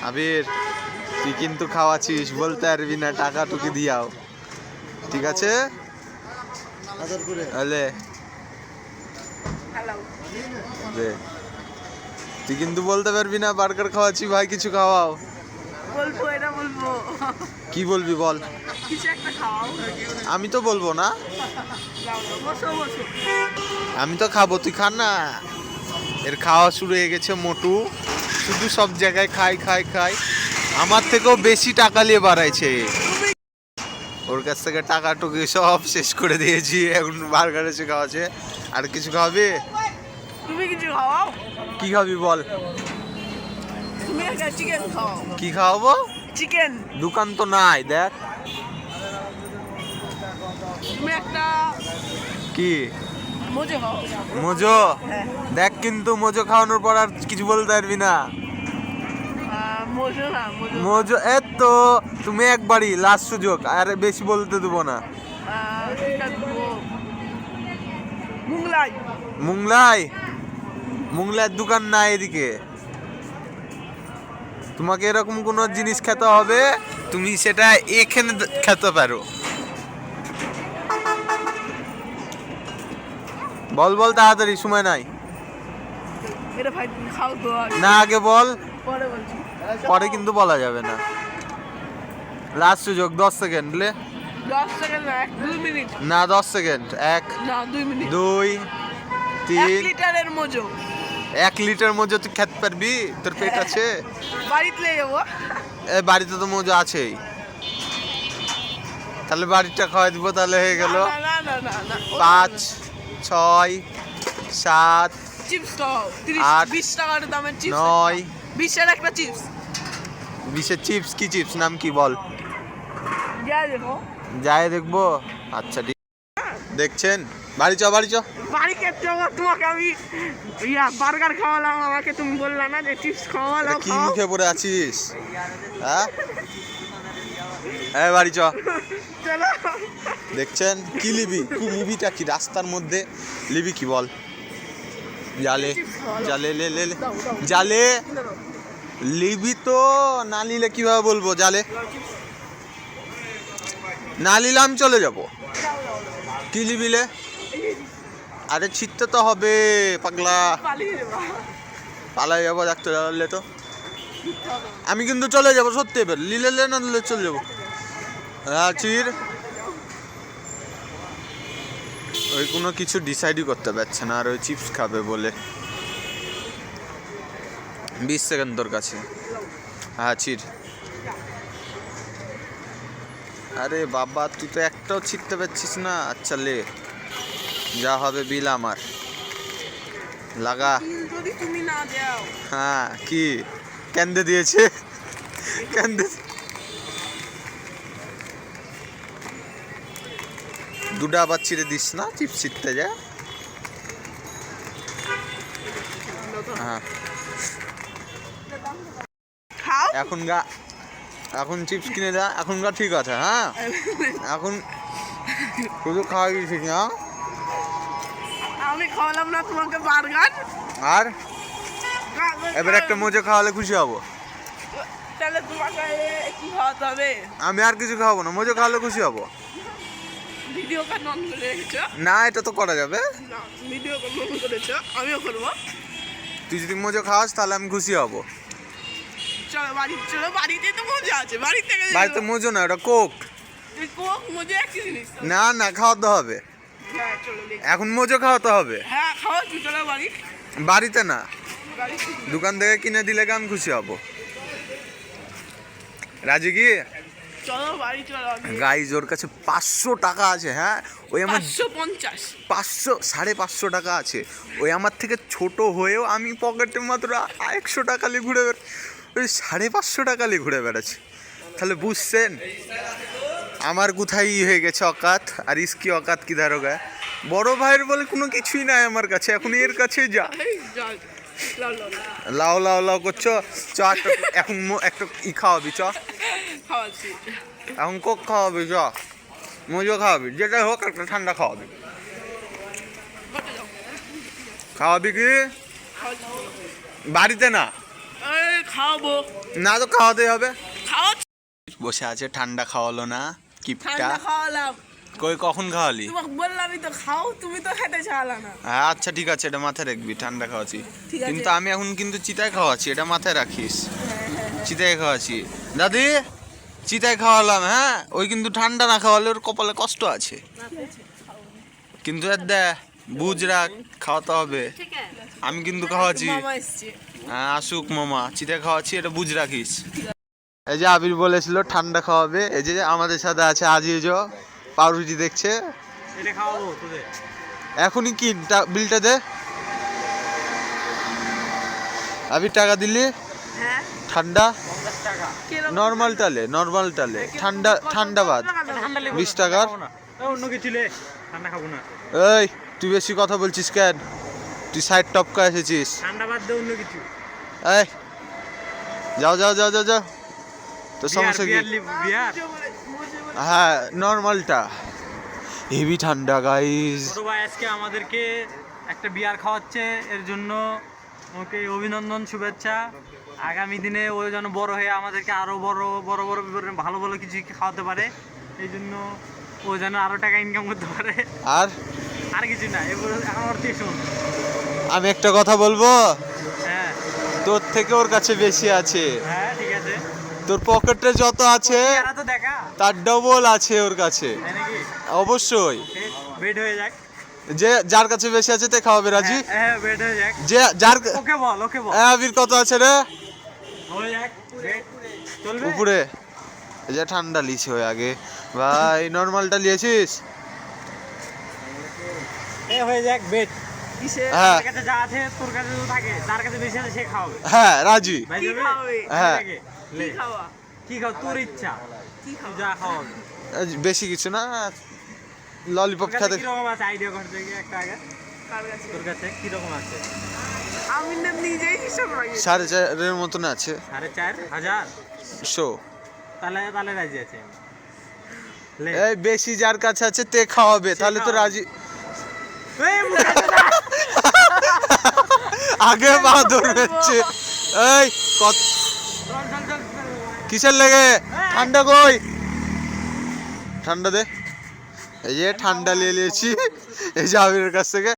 আবির তুই কিন্তু খাওয়াছিস, বলতে পারবি না, টাকা টুকি দিয়াও, ঠিক আছে? তুই কিন্তু বলতে পারবি না বার্গার খাওয়াচ্ছি ভাই, কিছু খাওয়াও। বলবো, এটা বলবো। কি বলবি বল? কিছু একটা খাওয়াও। আমি তো বলবো না। বসো বসো। আমি তো খাবো, তুই খান না। এর খাওয়া শুরু হয়ে গেছে মোটু, শুধু সব জায়গায় খাই খাই খাই, আমার থেকেও বেশি টাকা নিয়ে বাড়াইছে। ওর কাছ থেকে টাকা টুকি সব শেষ করে দিয়েছি, এখন বার্গার এসে খাওয়াচ্ছে। আর কিছু খাবি? তুমি কিছু খাওয়াও। কি খাবি বল? তুমি একটা চিকেন খাওয়াও। কি খাওয়াবো? চিকেন। দোকান তো নাই, দেখ। তুমি একটা কি মোজো খাও। মোজো? হ্যাঁ। দেখ কিন্তু মোজো খাওয়ানোর পর আর কিছু বলতে পারবি না। মোজো না, মোজো। মোজো তো তুমি একবারই লাস্ট সুযোগ, আর বেশি বলতে দেবো না। মুংলাই। মুংলাই? মুংলাইয়ের দোকান নাই এদিকে। তোমাকে এরকম কোনো জিনিস খেতে হবে, তুমি সেটা এখানে খেতে পারো। বল বল তাড়াতাড়ি, সময় নাই। এটা ভাই তুমি খাও তো আগে। না আগে বল, পরে বলছি। পরে কিন্তু বলা যাবে না। লাস্ট সুযোগ, 10 সেকেন্ড। 10 সেকেন্ড না, 2 মিনিট। না 10 সেকেন্ড। 1 না 2 মিনিট। 2 1 3। লিটারের মোজো। 1 লিটার মোজো তুই খেতে পারবি? তোর পেট আছে? বাড়িতে নিয়ে যাবো। বাড়িতে তো মোজো আছেই, তাহলে বাড়িটা খাওয়াই দিব, তাহলে হয়ে গেল। না না না না না। 5 6 7 চিপস খাও। 8 20 টাকার দামের চিপস। 9 20 এর একটা চিপস। 20-এর চিপস? কি চিপস, নাম কি বল? যা দেখো। যাই দেখবো। আচ্ছা ঠিক, দেখছেন? বাড়ি চ বাড়ি চ। বাড়ি খেতে হবে তোমাকে। আমি বার্গার খাওয়ালাম, আমাকে তুমি বললা না যে চিপস খাওয়ালাম। কি মুখে পড়ে আছিস? হ্যাঁ বাড়ি চ। চলো। দেখছেন কি লিবি? কি লিবিটা কি রাস্তার মধ্যে লিবি? কি বল? জালে জালে লে লে লে। জালে লিবি তো, না নিলে কিভাবে বলবো? জালে না নিলে আমি চলে যাব। কি লিবিলে? আরে ছিটতে তো হবে পাগলা। পালাই যাবো, ডাক্তার জানলে তো। আমি কিন্তু চলে যাবো সত্যি, এবার লিলে না নিলে চলে যাবো। হ্যাঁ চির, ওই কোনো কিছু ডিসাইডই করতে পারছে না, আর ওই চিপস খাবে বলে। 20 সেকেন্ড তোর কাছে। হ্যাঁ চির। আরে বাবা তুই তো একটাও ছিটতে পারছিস না। আচ্ছা লে, যা হবে বিল আমার। লাগা। যদি তুমি না দাও। হ্যাঁ কি কেন্দে দিয়েছে? কেন্দে দুটা আবার ছিঁড়ে দিস না, চিপস ছিটতে যা। হ্যাঁ খাও। এখন চিপস কিনে যা, এখনকার ঠিক আছে। হ্যাঁ এখন শুধু খাওয়াই দিচ্ছিস না। আমি খাওয়ালাম না তোমাকে বার্গার। আর এবার একটা মোজো খাওয়ালে খুশি হবো। তাহলে তোমাকে কি খাওয়াতে হবে? আমি আর কিছু খাওয়াবো না, মোজো খাওয়ালে খুশি হবো। ভিডিও কার অন করে রেখেছো? না এটা তো করা যাবে। না, ভিডিও কার অন করেছো, আমিও করবো। তুই যদি মোজো খাওয়াস তাহলে আমি খুশি হবো। চলো বাড়ি চলো, বাড়িতে তো মজা আছে। বাড়ি থেকে বাড়িতে মোজো না, ওটা কোক। কোক মজা একই জিনিস তো। না না খাওয়াতে হবে, হ্যাঁ চলো দেখি। এখন মোজো খাওয়াতে হবে। হ্যাঁ খাও, চলো বাড়ি। বাড়িতে না, বাড়ি দোকান থেকে কিনে দিলে আমি খুশি হব। রাজি কি? চলো বাড়ি চলো। গাইজ ওর কাছে 500 টাকা আছে। হ্যাঁ ওই আমার 550। 500 550 টাকা আছে। ওই আমার থেকে ছোট হয়েও আমি পকেটে মাত্র 100 টাকা নিয়ে ঘুরে ওই 550 টাকা নিয়ে ঘুরে বেড়াচ্ছে। তাহলে বুঝছেন আমার কোথায় হয়ে গেছে অকাত, আর ইসকি অকাত কি ধারোগা। বড় ভাইয়ের বলে কোনো কিছুই নাই আমার কাছে, এখন এর কাছে যা। লাও লাও লাও করছো। চ এখন একটা ই খাওয়াবি, চ খাওয়াচ্ছি। এখন কোক খাওয়াবি, চ মোজো খাওয়াবি, যেটাই হোক একটা ঠান্ডা খাওয়াবি। খাওয়াবি কি? বাড়িতে না, খাওয়াবো। না তো খাওয়াতে হবে। খাওয়া বসে আছে, ঠান্ডা খাওয়ালো না কিপটা। ঠান্ডা খাওয়ালাম, কই কখন খাওয়ালি? তোমাকে বললামই তো খাও, তুমি তো খেতে চাওলা না। হ্যাঁ আচ্ছা ঠিক আছে, এটা মাথায় রাখবি, ঠান্ডা খাওয়াচ্ছি। ঠিক আছে। কিন্তু আমি এখন কিন্তু চিতায় খাওয়াচ্ছি, এটা মাথায় রাখিস। চিতায় খাওয়াচ্ছি দাদি, চিতায় খাওয়ালাম। হ্যাঁ ওই কিন্তু ঠান্ডা না খাওয়ালে ওর কপালে কষ্ট আছে। কিন্তু এর দে বুঝ রাখ, খাওয়াতে হবে। আমি কিন্তু খাওয়াচ্ছি। মামা এসছে। হ্যাঁ আসুক মামা, চিতায় খাওয়াচ্ছি, এটা বুঝ রাখিস। এই যে আবির বলেছিল ঠান্ডা খাওয়াবে, এই যে আমাদের সাথে আছে আজিজ, পাউরুটি দেখছে। এটা খাওয়াবো তোদের। এখনই কি বিলটা দে। আবির টাকা দিলি? হ্যাঁ ঠান্ডা 50 টাকা। নর্মাল টালে ঠান্ডা ঠান্ডা বাদ। ঠান্ডা লেবু 20 টাকার। খাবো না। অন্য কিছু লে, ঠান্ডা খাবো না। এই তুই বেশি কথা বলছিস কেন? তুই সাইড টপকা এসেছিস। ঠান্ডা বাদ দে, অন্য কিছু। এই যাও যাও যাও যাও যাও, তো সমস্যা কি? বিয়ার হ্যাঁ নর্মালটা। হেভি ঠান্ডা গাইস। ছোট ভাই আজকে আমাদেরকে একটা বিয়ার খাওয়াচ্ছে, এর জন্য ওকে অভিনন্দন, শুভেচ্ছা। আগামী দিনে ও যেন বড় হয়ে আমাদেরকে আরো বড় বড় বড় ভালো ভালো কিছু খাওয়াতে পারে। এই জন্য ও যেন আরো টাকা ইনকাম করতে পারে। আর আর কিছু না, এবার এখন ওর থেকে শোন। আমি একটা কথা বলবো, হ্যাঁ তোর থেকে ওর কাছে বেশি আছে। হ্যাঁ ঠিক আছে, তোর পকেটে যত আছে এরা তো দেখা তার ডবল আছে ওর কাছে। তাই নাকি? অবশ্যই। বেড হয়ে যাক। যে যার কাছে বেশি আছে তে খাওয়াবে রাজি। হ্যাঁ বেড হয়ে যাক। যে যার ওকে বল, ওকে বল। আবির কত আছে রে হয়ে যাক বেড চলবে। উপরে? এই যে ঠান্ডা লিছে হয়ে আগে ভাই, নর্মালটা লিয়েছিস? হয়ে যাক বেড। কিসে? হ্যাঁ তোর কাছে যা আছে, তোর কাছে তো থাকে, যার কাছে বেশি আছে সে খাওয়াবে। হ্যাঁ রাজি। ভাই কি যাবে? খাওয়াবে? হ্যাঁ। লে। কি খাওয়া? কি খাও তোর ইচ্ছা, কি তুই খাওয়া? যা খাওয়াবে। বেশি কিছু না, ললিপপ তোর কাছে খেতে। কিরকম আছে আইডিয়া করতে গিয়ে একটা আগে। কার কাছে? তোর কাছে কিরকম আছে? আমি না নিজেই হিসাব রাখি। 4,500 মতন আছে 4,500। শো। তাহলে তাহলে রাজি আছে আমি। লে। এই বেশি যার কাছে আছে তে খাওয়াবে, তাহলে তো রাজি। এই মুখে দে না। আগে পা ধরছে। এই কত চল চল চল চল। কিসের লেগে? ঠান্ডা কই? ঠান্ডা দে। এই যে ঠান্ডা নিয়ে নিয়েছি এই যে আবিরের কাছ থেকে।